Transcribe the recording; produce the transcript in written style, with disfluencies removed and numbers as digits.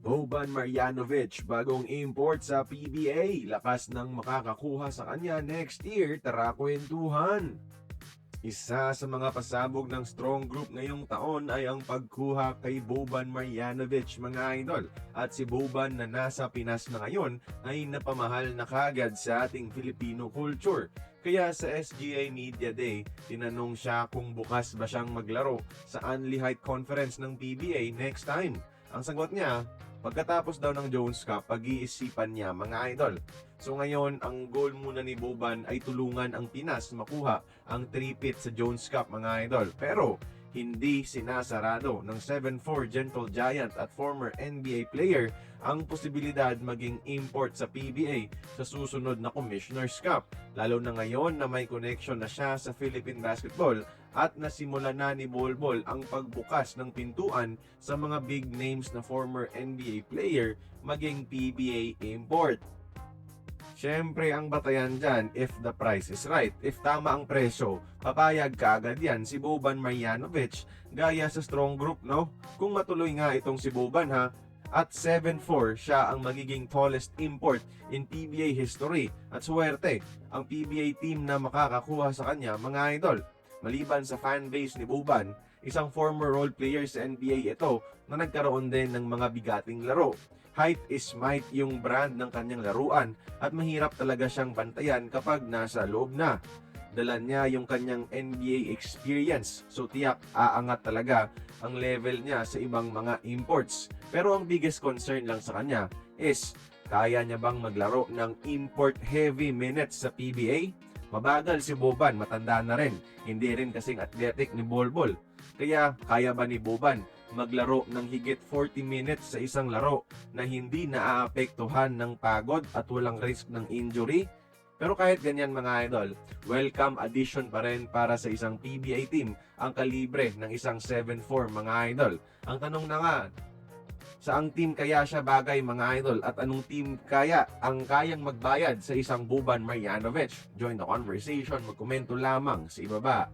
Boban Marjanovic, bagong import sa PBA. Lakas ng makakakuha sa kanya next year, tara kwentuhan. Isa sa mga pasabog ng strong group ngayong taon ay ang pagkuha kay Boban Marjanovic, mga idol. At si Boban na nasa Pinas na ngayon ay napamahal na kagad sa ating Filipino culture. Kaya sa SGA Media Day, tinanong siya kung bukas ba siyang maglaro sa Unli Height Conference ng PBA next time. Ang sagot niya, pagkatapos daw ng Jones Cup, pag-iisipan niya, mga idol. So ngayon, ang goal muna ni Boban ay tulungan ang Pinas makuha ang 3-peat sa Jones Cup, mga idol. Pero hindi sinasarado ng 7'4" Gentle Giant at former NBA player ang posibilidad maging import sa PBA sa susunod na Commissioner's Cup. Lalo na ngayon na may connection na siya sa Philippine basketball at nasimula na ni Bolbol ang pagbukas ng pintuan sa mga big names na former NBA player maging PBA import. Siyempre, ang batayan dyan, if the price is right. If tama ang presyo, papayag ka agad yan si Boban Marjanovic gaya sa strong group, no? Kung matuloy nga itong si Boban, ha? At 7'4", siya ang magiging tallest import in PBA history. At swerte, ang PBA team na makakakuha sa kanya, mga idol. Maliban sa fanbase ni Boban, isang former role player sa NBA ito na nagkaroon din ng mga bigating laro. Height is might yung brand ng kanyang laruan at mahirap talaga siyang bantayan kapag nasa loob na. Dala niya yung kanyang NBA experience, so tiyak aangat talaga ang level niya sa ibang mga imports. Pero ang biggest concern lang sa kanya is, kaya niya bang maglaro ng import heavy minutes sa PBA? Mabagal si Boban, matanda na rin, hindi rin kasing athletic ni Bolbol. Kaya kaya ba ni Boban maglaro ng higit 40 minutes sa isang laro na hindi naaapektuhan ng pagod at walang risk ng injury? Pero kahit ganyan, mga idol, welcome addition pa rin para sa isang PBA team ang kalibre ng isang 7'4", mga idol. Ang tanong na nga, saang team kaya siya bagay, mga idol, at anong team kaya ang kayang magbayad sa isang Boban Marjanovic? Join the conversation, magkomento lamang sa ibaba.